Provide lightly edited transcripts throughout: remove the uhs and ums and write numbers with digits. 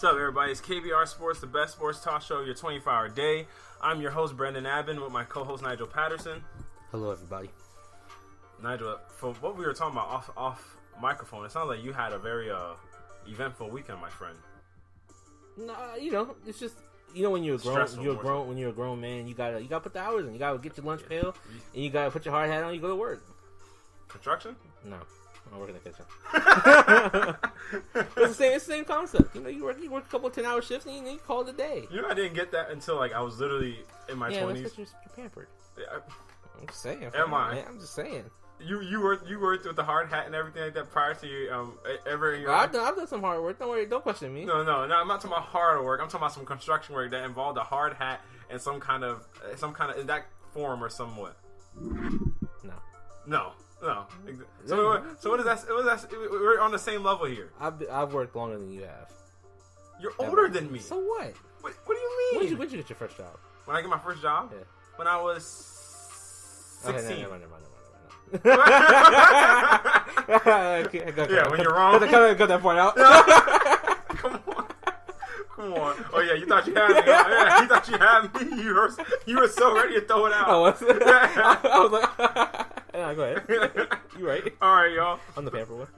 What's up, everybody? It's KBR Sports, the best sports talk show of your 24-hour day. I'm your host, Brendan Abbin, with my co-host, Nigel Patterson. Hello, everybody. Nigel, for what we were talking about off microphone, it sounds like you had a very eventful weekend, my friend. Nah, it's just when you're a grown man, you gotta put the hours in. You gotta get your lunch pail, and you gotta put your hard hat on. You go to work. Construction? No. I work in the kitchen. It's the same concept. You work a couple of 10-hour shifts and you call it a day. I didn't get that until I was literally in my 20s. Yeah, that's because you're pampered. Yeah, I'm just saying. Am I? Man, I'm just saying. You worked with the hard hat and everything like that prior to you ever in your I've done some hard work. Don't worry. Don't question me. No. I'm not talking about hard work. I'm talking about some construction work that involved a hard hat and some kind of in that form or somewhat. No. So what is that? We're on the same level here. I've worked longer than you have. You're older than me. So what? What do you mean? When did you get your first job? When I get my first job? Yeah. When I was 16. Okay, never mind. Yeah, when you're wrong. Cut that point out. Come on. Oh yeah, you thought you had me. Yeah, you thought you had me. You were so ready to throw it out. I was like, yeah, go ahead. You right. All right, y'all. I'm the pamper one.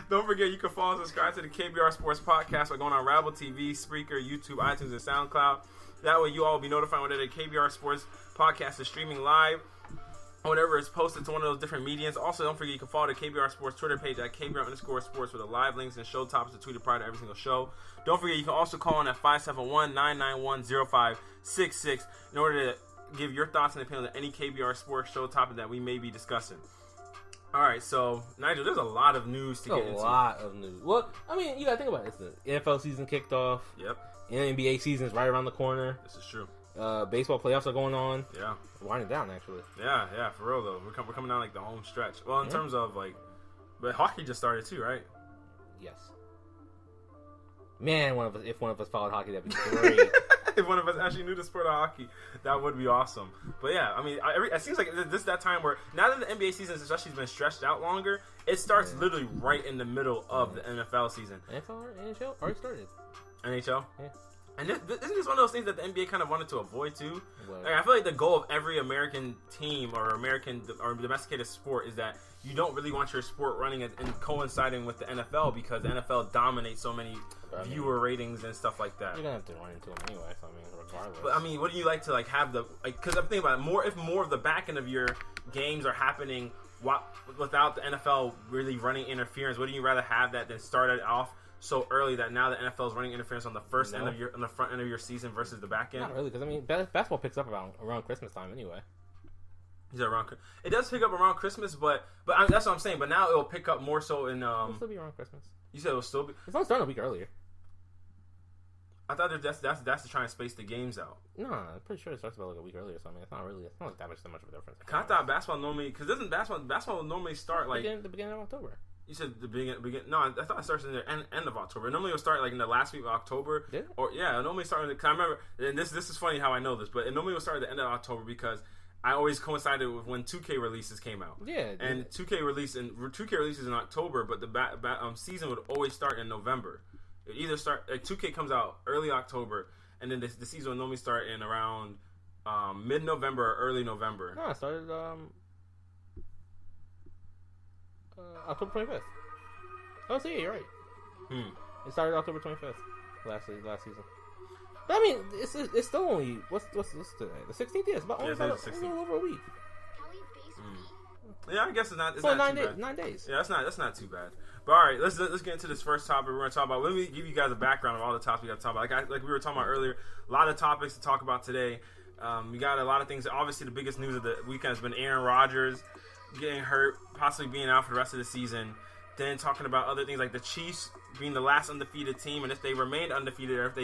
Don't forget, you can follow and subscribe to the KBR Sports Podcast by going on Rabble TV, Spreaker, YouTube, iTunes, and SoundCloud. That way, you all will be notified when the KBR Sports Podcast is streaming live. Whenever it's posted to one of those different mediums. Also, don't forget you can follow the KBR Sports Twitter page at KBR_Sports for the live links and show topics are tweeted prior to every single show. Don't forget you can also call in at 571-991-0566 in order to give your thoughts and opinions on any KBR Sports show topic that we may be discussing. All right, so Nigel, there's a lot of news to get into. A lot of news. Well, I mean, you gotta think about it. The NFL season kicked off. Yep. NBA season is right around the corner. This is true. Baseball playoffs are going on. Yeah. Winding down, actually. Yeah, for real, though. We're coming down, like, the home stretch. Well, in terms of, like... But hockey just started, too, right? Yes. Man, if one of us followed hockey, that'd be great. If one of us actually knew the sport of hockey, that would be awesome. But, yeah, I mean, it seems like this is that time where... Now that the NBA season has especially been stretched out longer, it starts literally right in the middle of the NFL season. NHL already started. NHL? Yeah. And isn't this one of those things that the NBA kind of wanted to avoid too? Like, I feel like the goal of every American team or American or domesticated sport is that you don't really want your sport running and coinciding with the NFL because the NFL dominates so many viewer ratings and stuff like that. You're gonna have to run into them anyway. So I mean, regardless. But I mean, what do you like to have the because I'm thinking about it, if more of the back end of your games are happening without the NFL really running interference, wouldn't you rather have that than start it off so early that now the NFL is running interference on the front end of your season versus the back end? Not really, because I mean, basketball picks up around Christmas time anyway. It does pick up around Christmas, but that's what I'm saying. But now it'll pick up more so in. It'll still be around Christmas. You said it'll still be. It's not starting a week earlier. I thought that's to try and space the games out. No, I'm pretty sure it starts about like a week earlier. So I mean, it's not like that much of a difference. I thought basketball normally basketball normally start like the beginning of October. You said the beginning. No, I thought it starts in the end of October. Normally it'll start like in the last week of October. Did it? Or yeah, it normally start in the. Cause I remember, and this is funny how I know this, but it normally will start at the end of October because I always coincided with when 2K releases came out. Yeah. And 2K releases in October, but the season would always start in November. It either start 2K comes out early October, and then the season would normally start in around mid-November or early November. No, it started October 25th. Oh, so yeah, you're right. It started October 25th last season. But I mean, it's still only what's today? The 16th. Yeah, it's about only about a little over a week. Yeah, I guess it's not. It's so not 9 days. Yeah, that's not too bad. But all right, let's get into this first topic we're going to talk about. Let me give you guys a background of all the topics we got to talk about. Like we were talking about earlier, a lot of topics to talk about today. We got a lot of things. Obviously, the biggest news of the weekend has been Aaron Rodgers getting hurt, possibly being out for the rest of the season. Then talking about other things like the Chiefs being the last undefeated team, and if they remained undefeated, or if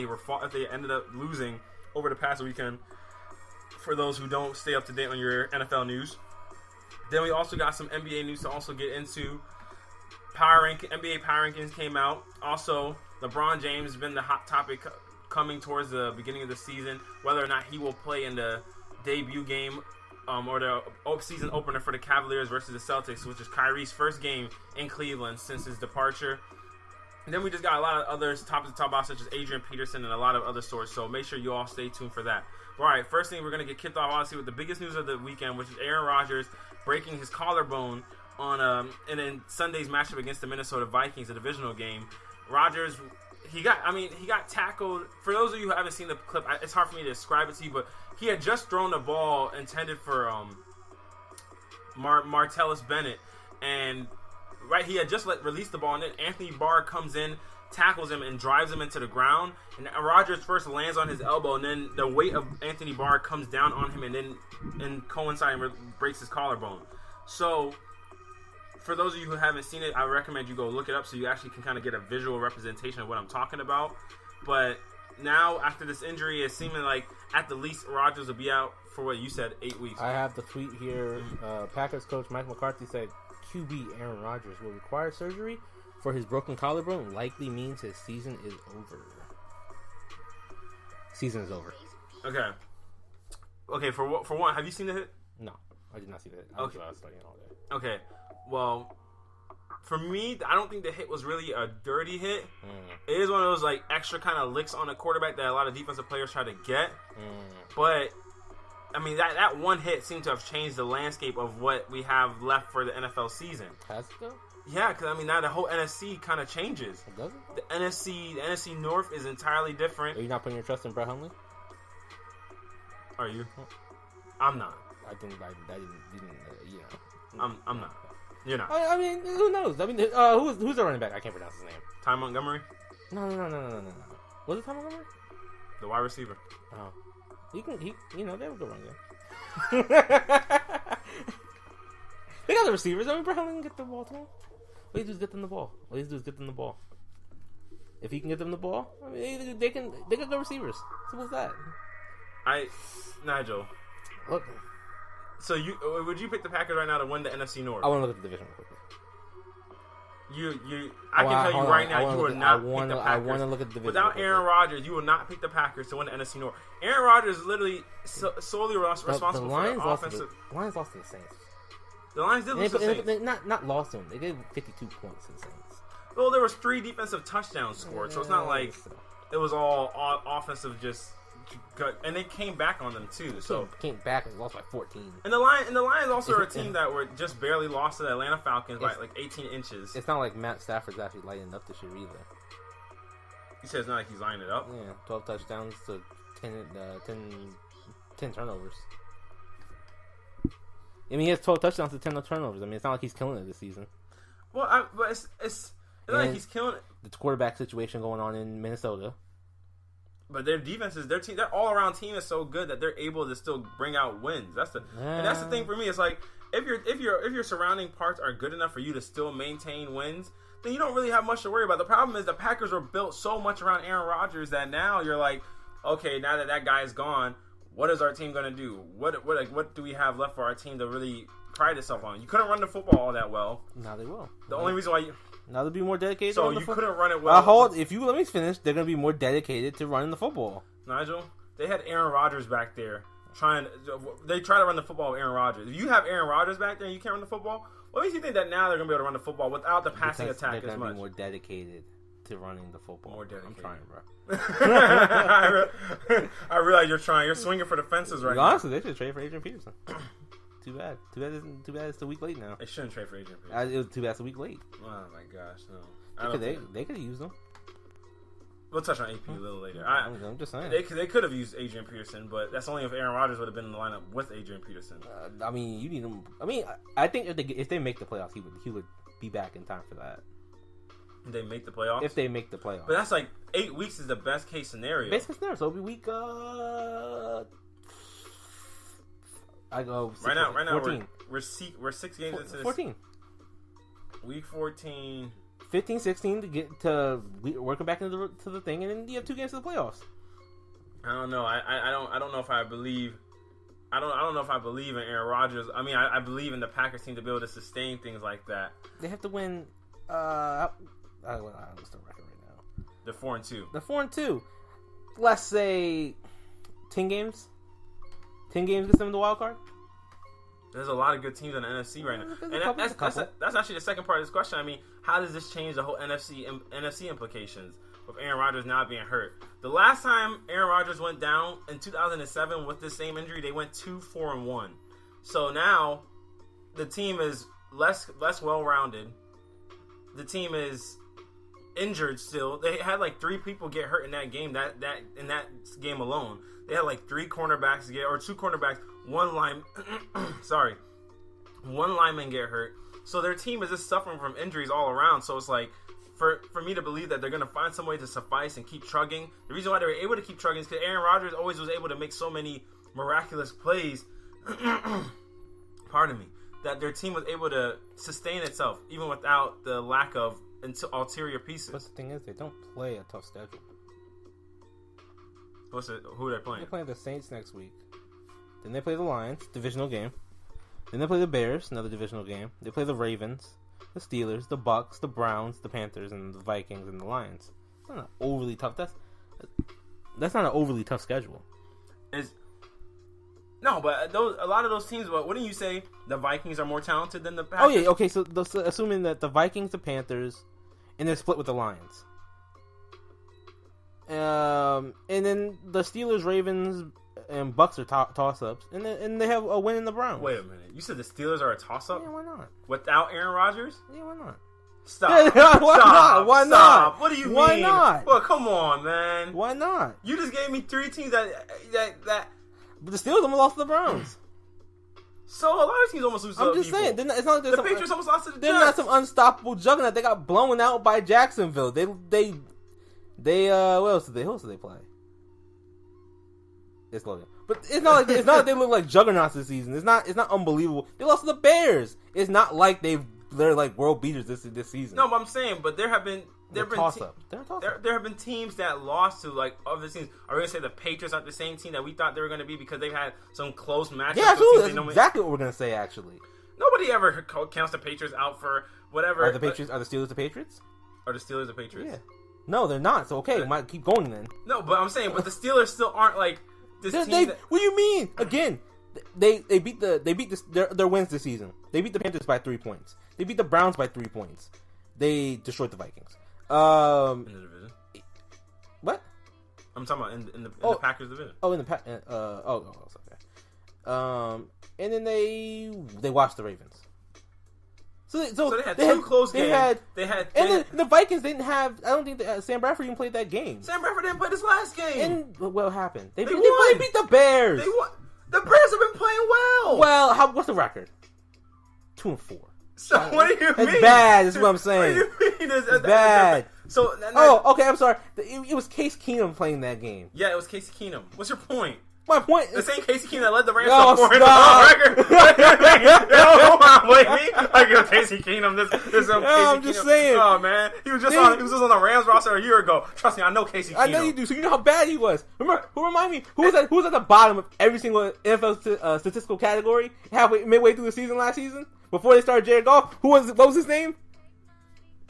they ended up losing over the past weekend. For those who don't stay up to date on your NFL news, then we also got some NBA news to also get into. NBA power rankings came out. Also, LeBron James has been the hot topic coming towards the beginning of the season, whether or not he will play in the debut game or the season opener for the Cavaliers versus the Celtics, which is Kyrie's first game in Cleveland since his departure. And then we just got a lot of others topics to talk about, such as Adrian Peterson and a lot of other sorts. So make sure you all stay tuned for that. All right, first thing we're going to get kicked off, obviously, with the biggest news of the weekend, which is Aaron Rodgers breaking his collarbone on and in Sunday's matchup against the Minnesota Vikings, a divisional game. Rodgers, he got tackled. For those of you who haven't seen the clip, it's hard for me to describe it to you, but he had just thrown the ball intended for Martellus Bennett, and he had just released the ball, and then Anthony Barr comes in, tackles him, and drives him into the ground. And Rodgers first lands on his elbow, and then the weight of Anthony Barr comes down on him, and then coinciding breaks his collarbone. So, for those of you who haven't seen it, I recommend you go look it up so you actually can kind of get a visual representation of what I'm talking about. But now, after this injury, it's seeming like at the least Rodgers will be out for what you said, 8 weeks. I have the tweet here. Packers coach Mike McCarthy said QB Aaron Rodgers will require surgery for his broken collarbone. Likely means his season is over. Season is over. Okay. Okay. For one, have you seen the hit? No, I did not see the hit. Okay. I was studying all day. Okay. Well, for me, I don't think the hit was really a dirty hit. It is one of those like extra kind of licks on a quarterback that a lot of defensive players try to get. But I mean, that one hit seemed to have changed the landscape of what we have left for the NFL season. Has it though? Yeah, because I mean now the whole NFC kind of changes. It doesn't? The NFC North is entirely different. Are you not putting your trust in Brett Hundley? Are you? I'm not. I didn't you know. I'm not. You're not. I mean, who knows? I mean, who's the running back? I can't pronounce his name. Ty Montgomery? No. Was it Ty Montgomery? The wide receiver. Oh. They have a good run game. They got the receivers. I mean, Brett Hundley can get the ball to them. All you do is get them the ball. If he can get them the ball, I mean, they got good receivers. Simple as that. Nigel. Look. So would you pick the Packers right now to win the NFC North? I want to look at the division real quickly. I can tell you right now, you will not pick the Packers. I want to look at the division. Without Aaron Rodgers, you will not pick the Packers to win the NFC North. Aaron Rodgers is literally solely responsible for the offensive. The Lions lost to the Saints. The Lions did lose to the Saints. They not lost to them. They gave 52 points to the Saints. Well, there was 3 defensive touchdowns scored, so it's not like it was all offensive just. And they came back on them too. So came back and lost by 14. And the Lions also are a team that were just barely lost to the Atlanta Falcons by like 18 inches. It's not like Matt Stafford's actually lighting up this year either. You said it's not like he's lining it up. Yeah, 12 touchdowns to 10 turnovers. I mean, he has 12 touchdowns to 10 turnovers. I mean, it's not like he's killing it this season. Well, but it's not like he's killing it. The quarterback situation going on in Minnesota. But their defenses, their all-around team is so good that they're able to still bring out wins. And that's the thing for me. It's like if your surrounding parts are good enough for you to still maintain wins, then you don't really have much to worry about. The problem is the Packers were built so much around Aaron Rodgers that now you're like, okay, now that guy is gone, what is our team going to do? What do we have left for our team to really pride itself on? You couldn't run the football all that well. Now they will. The only reason why now they'll be more dedicated. So you couldn't run it well. If you let me finish, they're going to be more dedicated to running the football. Nigel, they had Aaron Rodgers back there they try to run the football with Aaron Rodgers. If you have Aaron Rodgers back there and you can't run the football, what makes you think that now they're going to be able to run the football without the passing attack as much? They're going to be more dedicated to running the football. More dedicated. I'm trying, bro. I realize you're trying. You're swinging for the fences right now. Honestly, they should trade for Adrian Peterson. Too bad. Too bad it's a week late now. They shouldn't trade for Adrian Peterson. It was too bad it's a week late. Oh my gosh, no. They could have used them. We'll touch on AP a little later. I'm just saying. They could have used Adrian Peterson, but that's only if Aaron Rodgers would have been in the lineup with Adrian Peterson. I mean, you need him. I mean, I think if they make the playoffs, he would be back in time for that. They make the playoffs? If they make the playoffs. But that's like 8 weeks is the best case scenario. Best case scenario. So it'll be week. I go. Right now 14. we're 6 games into this. 14. Week 14. 15, 16 to get to working back into the thing, and then you have 2 games to the playoffs. I don't know. I don't know if I believe. I don't know if I believe in Aaron Rodgers. I mean, I believe in the Packers team to be able to sustain things like that. They have to win. What's the record right now? They're 4-2. They're 4-2. Let's say 10 games. 10 games gets them the wild card. There's a lot of good teams in the NFC right now, and that's actually the second part of this question. I mean, how does this change the whole NFC implications with Aaron Rodgers now being hurt? The last time Aaron Rodgers went down in 2007 with the same injury, they went 2-4-1. So now the team is less well-rounded. The team is injured still. They had like 3 people get hurt in that game. That in that game alone, they had like 3 cornerbacks get, or 2 cornerbacks, one lineman get hurt. So their team is just suffering from injuries all around. So it's like, for me to believe that they're going to find some way to suffice and keep trugging. The reason why they were able to keep trugging is because Aaron Rodgers always was able to make so many miraculous plays. Pardon me. That their team was able to sustain itself even without the lack of ulterior pieces. But the thing is, they don't play a tough schedule. Who are they playing? They play the Saints next week. Then they play the Lions, divisional game. Then they play the Bears, another divisional game. They play the Ravens, the Steelers, the Bucks, the Browns, the Panthers, and the Vikings and the Lions. It's not overly tough. That's not an overly tough schedule. No, but a lot of those teams. Wouldn't you say the Vikings are more talented than the Packers? Oh yeah, okay. So assuming that the Vikings, the Panthers, and they're split with the Lions. And then the Steelers, Ravens, and Bucks are toss-ups, and they have a win in the Browns. Wait a minute, you said the Steelers are a toss-up? Yeah, why not? Without Aaron Rodgers? Yeah, why not? Stop. Why not? Why not? What do you mean? Why not? Well, come on, man. Why not? You just gave me 3 teams that. But the Steelers almost lost to the Browns. So a lot of teams almost lose to I'm just people. saying, it's not like the Patriots almost lost to the Jets. They're not some unstoppable juggernaut. They got blown out by Jacksonville. They what else did they play? It's Logan. But it's not like they look like juggernauts this season. It's not unbelievable. They lost to the Bears. It's not like they're like world beaters this season. No, but I'm saying, but there have been toss-up. There have been teams that lost to like other teams. Are we gonna say the Patriots aren't the same team that we thought they were gonna be because they've had some close matchups? Yeah, absolutely. That's exactly what we're gonna say. Actually, nobody ever counts the Patriots out for whatever. Are the Steelers the Patriots? Are the Steelers the Patriots? Yeah. No, they're not. So okay, we might keep going then. No, but I'm saying, but the Steelers still aren't like this team. What do you mean? Again, they beat their wins this season. They beat the Panthers by 3 points. They beat the Browns by 3 points. They destroyed the Vikings. In the division. What? I'm talking about in the Packers division. Oh, in the okay. And then they watched the Ravens. So they had 2 close games. And the Vikings didn't have. I don't think Sam Bradford even played that game. Sam Bradford didn't play this last game. And what happened? They beat the Bears. They won. The Bears have been playing well. Well, what's the record? 2-4. So what do you mean? It's bad. Is what I'm saying. What do you mean? It's bad. So okay. I'm sorry. It was Case Keenum playing that game. Yeah, it was Case Keenum. What's your point? My point the is... same Casey Keenum that led the Rams to 4 in the record. Like Casey Keenum, this I'm just saying. Oh man, he was just on the Rams roster a year ago. Trust me, I know Casey Keenum. I know you do. So you know how bad he was. Remind me who was at the bottom of every single NFL statistical category midway through the season last season before they started Jared Goff. What was his name?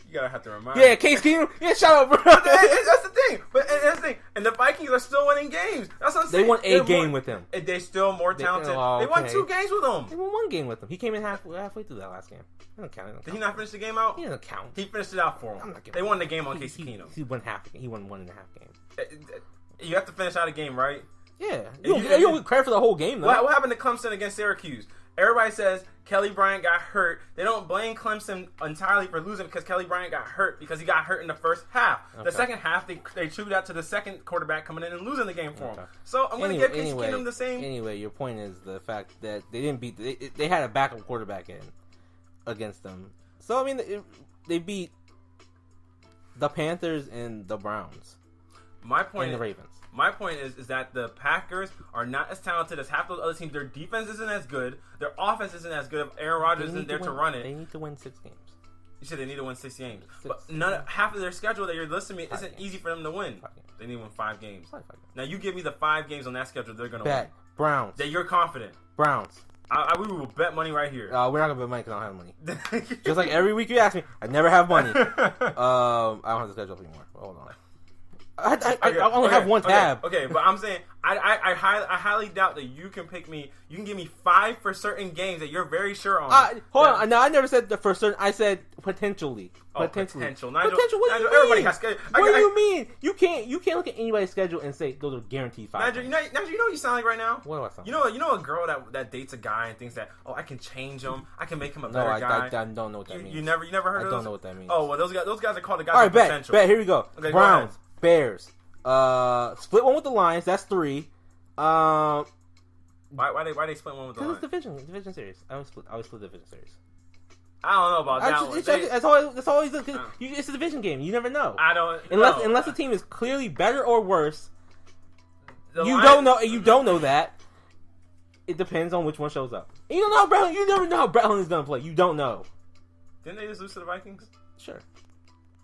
You gotta have to remind me. Yeah, Case Keenum. Yeah, shut up, bro. That's the thing. But that's the thing. And the Vikings are still winning games. That's what I'm saying. They won a game with him. They're still more talented. They won 2 games with him. They won 1 game with him. He came in halfway through that last game. He doesn't count. Did he not finish the game out? He doesn't count. He finished it out for him. They won the game on Casey Keenum. He won half. He won 1.5 games. You have to finish out a game, right? Yeah. You don't get credit for the whole game, though. What happened to Clemson against Syracuse? Everybody says Kelly Bryant got hurt. They don't blame Clemson entirely for losing because Kelly Bryant got hurt because he got hurt in the first half. Okay. The second half, they chewed out to the second quarterback coming in and losing the game for him. So I'm going to give Case Keenum the same. Anyway, your point is the fact that they didn't beat. They had a backup quarterback in against them. So I mean, they beat the Panthers and the Browns. And the Ravens. My point is that the Packers are not as talented as half those other teams. Their defense isn't as good. Their offense isn't as good if Aaron Rodgers isn't there to run it. They need to win 6 games. You said they need to win 6 games. But half of their schedule that you're listing me isn't easy for them to win. They need to win 5 games. Now you give me the 5 games on that schedule they're going to win. Browns. That you're confident. Browns. We will bet money right here. We're not going to bet money because I don't have money. Just like every week you ask me, I never have money. I don't have the schedule anymore. Hold on. I only have one tab. Okay, but I'm saying I highly doubt that you can pick me. You can give me 5 for certain games that you're very sure on. Hold on. No, I never said the for certain. I said potentially. Potential. Nigel, what do you mean? Everybody has schedule. What do you mean? You can't look at anybody's schedule and say those are guaranteed 5. Nigel, you know what you sound like right now? What do I sound? You know a girl that dates a guy and thinks that I can change him. I can make him a better guy. I don't know what that means. You never heard of those? I don't know what that means. Oh well, those guys are called the guys. All right, with potential. bet. Here we go. Okay, Browns, Bears. Split one with the Lions. That's 3. Why they split one with the Lions? Because it's division series. I always split division series. I don't know about that one. That's always it's a division game. You never know. I don't unless the team is clearly better or worse. You don't know that. It depends on which one shows up. And you don't know you never know how Brown is gonna play. You don't know. Didn't they just lose to the Vikings? Sure.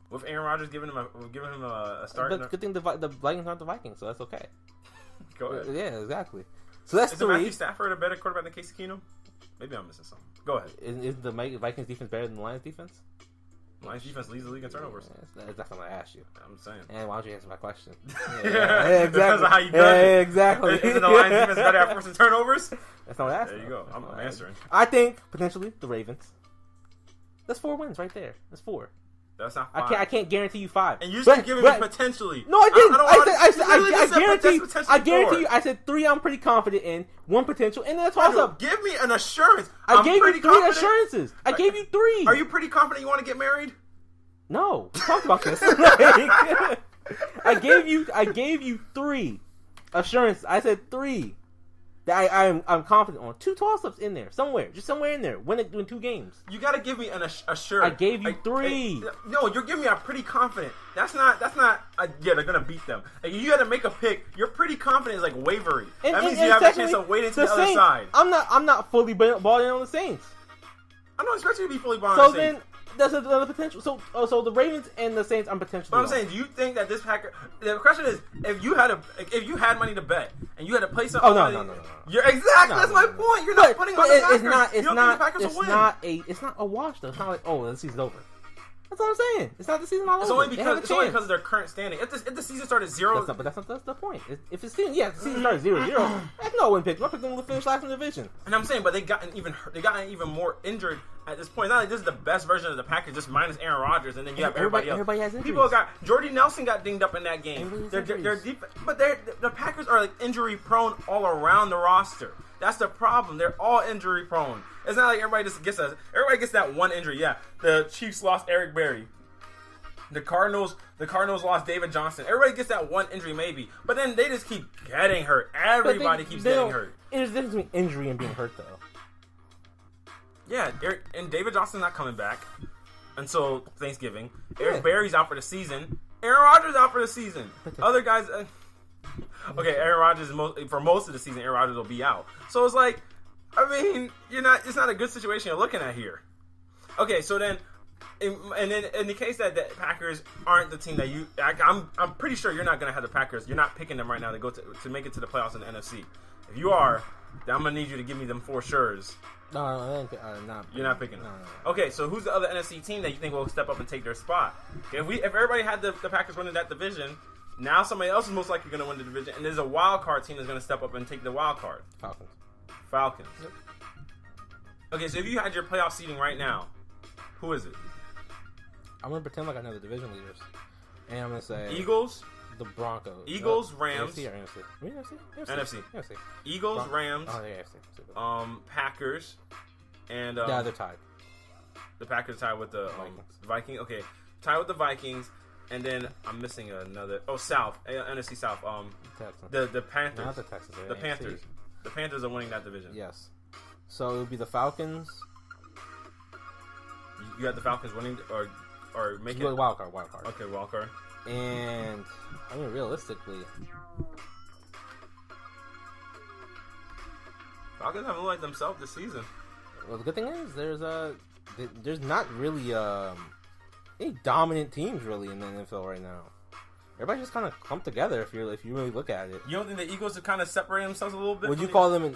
With Aaron Rodgers giving him a start. But good thing the Vikings aren't the Vikings, so that's okay. Go ahead. Yeah, exactly. So that's 3. Is Matthew Stafford a better quarterback than Casey Keenum? Maybe I'm missing something. Go ahead. Is the Vikings defense better than the Lions defense? Lions defense leads the league in turnovers. Yeah, that's not what I asked you. I'm saying. And why don't you answer my question? Yeah, exactly. Because of how you judge it. Exactly. Isn't the Lions defense better at forcing turnovers? That's not what I asked. There you go. I'm answering. I think potentially the Ravens. That's 4 wins right there. That's 4. That's not 5. I can't guarantee you 5. And you said giving me potentially. No, I didn't. I guarantee you. I said 3. I'm pretty confident in 1 potential, and then a toss up. Give me an assurance. I gave you 3 assurances. I gave you 3. Are you pretty confident you want to get married? No, we talked about this. I gave you 3 assurances. I said 3 that I'm confident on. 2 toss-ups in there, just somewhere in there. Win 2 games. You got to give me an assurance. I gave you 3. No, you're giving me a pretty confident. That's not. Yeah, they're gonna beat them. You got to make a pick. You're pretty confident. It's like wavering. That means you have a chance of waiting to the other side. I'm not fully balled in on the Saints. I don't expect you to be fully balled on the Saints. That's another potential. So the Ravens and the Saints, I'm potentially. But I'm saying, do you think that this Packer? The question is, if you had money to bet and you had to play something. Oh no. You're exactly. That's my point. You're not putting on the Packers. It's not a wash though. It's not like the season's over. That's what I'm saying. It's not the season all over. It's only because of their current standing. If the season started 0, that's the point. If the season started 0-0, I know I wouldn't pick them. I picked them to finish last in the division. And I'm saying, but they gotten even more injured at this point. It's not like this is the best version of the Packers, just minus Aaron Rodgers, and then you have everybody else. Everybody has injuries. People Jordy Nelson got dinged up in that game. They're deep, but the Packers are like injury prone all around the roster. That's the problem. They're all injury prone. It's not like everybody gets that one injury. Yeah, the Chiefs lost Eric Berry. The Cardinals lost David Johnson. Everybody gets that one injury maybe, but then they just keep getting hurt. Everybody keeps getting hurt. There's a difference between injury and being hurt, though. Yeah, and David Johnson's not coming back until Thanksgiving. Eric Berry's out for the season. Aaron Rodgers out for the season. Other guys. Okay, Aaron Rodgers for most of the season. Aaron Rodgers will be out. So it's like, I mean, it's not a good situation you're looking at here. Okay, so then. And then in the case that the Packers aren't the team that I'm pretty sure you're not going to have the Packers. You're not picking them right now to go to make it to the playoffs in the NFC. If you are, then I'm going to need you to give me them 4 sure's. No, you're not picking them. No. Okay, so who's the other NFC team that you think will step up and take their spot? If everybody had the Packers winning that division, now somebody else is most likely going to win the division, and there's a wild card team that's going to step up and take the wild card. Falcons. Yep. Okay, so if you had your playoff seeding right now, who is it? I'm going to pretend like I know the division leaders. And I'm going to say... Eagles. The Broncos. Eagles, Rams. AFC or NFC? NFC. Eagles, Rams. Oh, yeah, AFC. Packers. And... yeah, they're tied. The Packers tied with the Vikings. Okay. Tied with the Vikings. And then I'm missing another... Oh, South. NFC South. The Panthers. Not the Texans. The Panthers. The Panthers are winning that division. Yes. So it would be the Falcons. You got the Falcons winning or making it? Wild card. Okay, wild card. And I mean, realistically, Falcons haven't looked like themselves this season. Well, the good thing is there's not really any dominant teams really in the NFL right now. Everybody just kind of clumped together if you really look at it. You don't think the Eagles have kind of separated themselves a little bit? Would you call them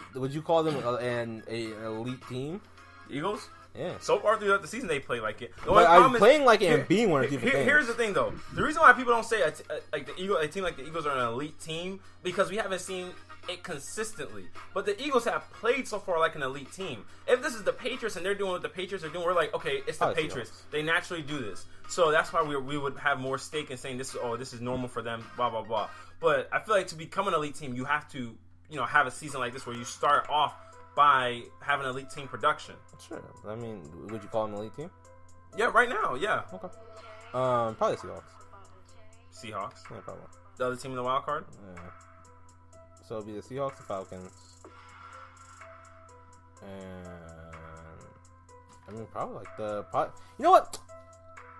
an elite team? Eagles? Yeah. So far throughout the season, they play like it. But playing like it and being one of the different things. Here's the thing, though. The reason why people don't say a team like the Eagles are an elite team because we haven't seen it consistently. But the Eagles have played so far like an elite team. If this is the Patriots and they're doing what the Patriots are doing, we're like, okay, it's the Patriots. They naturally do this. So that's why we would have more stake in saying this is normal for them, blah, blah, blah. But I feel like to become an elite team, you have to, have a season like this where you start off by having elite team production. Sure. I mean, would you call them an elite team? Yeah, right now, yeah. Okay. Probably Seahawks. Seahawks? Yeah, probably. The other team in the wild card? Yeah. So it'll be the Seahawks, the Falcons, and I mean probably like you know what?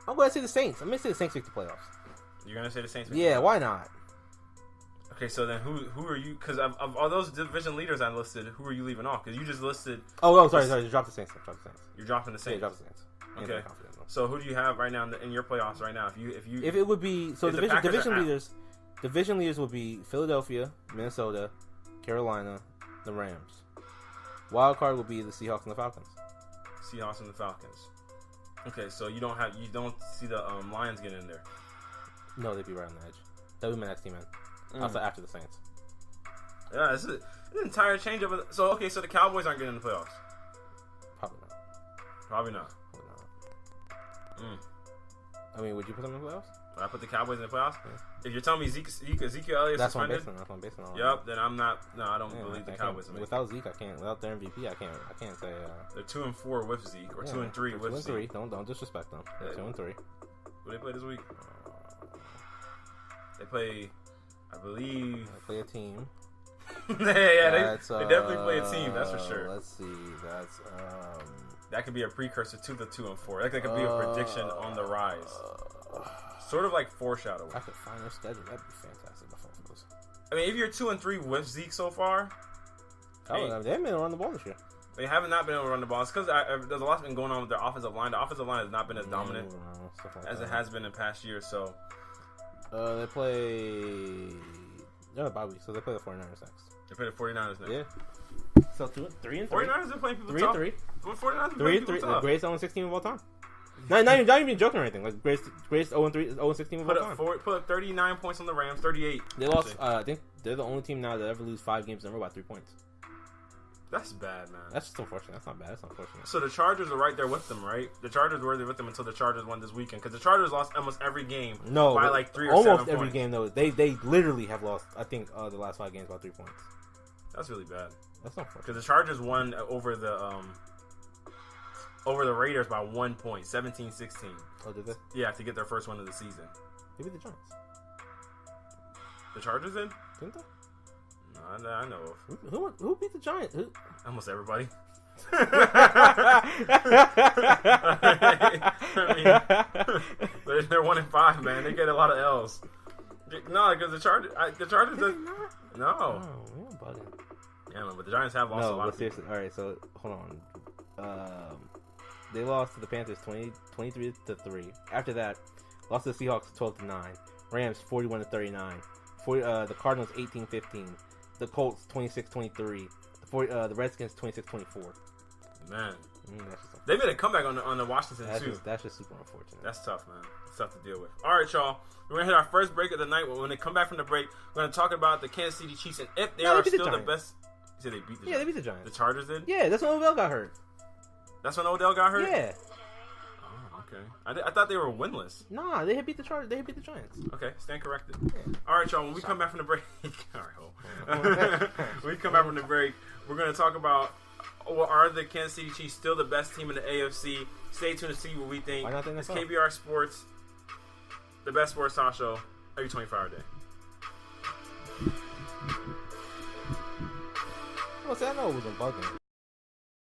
I'm going to say the Saints. I'm going to say the Saints make the playoffs. You're going to say the Saints? Yeah, why not? Okay, so then who are you? Because of all those division leaders I listed, who are you leaving off? Because you just listed. Oh, sorry. You dropped the Saints. You're dropping the Saints. Yeah, drop the Saints. Okay. So who do you have right now in your playoffs right now? If it would be so division leaders would be Philadelphia, Minnesota, Carolina, the Rams. Wild card would be the Seahawks and the Falcons. Seahawks and the Falcons. Okay, so you don't see the Lions getting in there. No, they'd be right on the edge. That would be my next team in. Also after the Saints. Yeah, this is an entire change of it. So the Cowboys aren't getting in the playoffs. Probably not. I mean, would you put them in the playoffs? Would I put the Cowboys in the playoffs? Yeah. If you're telling me Ezekiel Elliott that's suspended, that's what I'm basing on. Yep, then I'm not. No, I don't believe the Cowboys. Without Zeke, I can't. Without their MVP, I can't say. They're 2-4 with Zeke, or 2-3 with Zeke. 2-3. Don't disrespect them. They're 2-3. Who they play this week? They play, I believe. They play a team. They definitely play a team. That's for sure. Let's see. That's that could be a precursor to the 2-4. That could be a prediction on the rise. Sort of like foreshadowing. I could find their schedule. That'd be fantastic. I mean, if you're 2-3 with Zeke so far, they haven't been able to run the ball this year. They have not been able to run the ball. It's because there's a lot been going on with their offensive line. The offensive line has not been as dominant as it has been in past years. So they play. They're on a bye week, so they play the 49ers next. They play the 49ers next. Yeah. So 3-3. 49ers are playing people tough. 3-3. 49ers are playing people tough. The greatest 0-16 of all time. Not even joking or anything. Like greatest 0-3, 0-16 of all time. Put up 39 points on the Rams. 38. They lost. I think they're the only team now that ever lose 5 games in a row by 3 points. That's bad, man. That's just unfortunate. That's not bad. That's unfortunate. So the Chargers are right there with them, right? The Chargers were there with them until the Chargers won this weekend because the Chargers lost almost every game. By like 3 or 7 points. Almost every game though. They literally have lost. I think the last 5 games by 3 points. That's really bad. That's unfortunate. Because the Chargers won over the Raiders by 1 point, 17-16. Oh, did they? Yeah, to get their first win of the season. They beat the Giants. The Chargers did? Didn't they? No, I know of. Who beat the Giants? Almost everybody. They're 1-5, man. They get a lot of L's. No, because the Chargers did no. Oh, yeah, buddy. Yeah, man, but the Giants have lost a lot. But seriously, all right. So hold on. They lost to the Panthers 23-3. After that, lost to the Seahawks 12-9. Rams 41-39. The Cardinals 18-15. The Colts 26-23. The Redskins 26-24. Man, they made a comeback on the Washington too. That's just super unfortunate. That's tough, man. It's tough to deal with. All right, y'all. We're gonna hit our first break of the night. When they come back from the break, we're gonna talk about the Kansas City Chiefs and if they are still the best. You said they beat the Giants. Yeah, they beat the Giants. The Chargers did. Yeah, that's when Odell got hurt. That's when Odell got hurt. Yeah. Oh, okay. I thought they were winless. Nah, they had beat the Chargers. They had beat the Giants. Okay, stand corrected. Yeah. All right, y'all. When we come back from the break, all right, when we come back from the break, we're gonna talk about. Are the Kansas City Chiefs still the best team in the AFC? Stay tuned to see what we think. It's KBR Sports, the best sports talk show every 24-hour day. I know it wasn't bugging.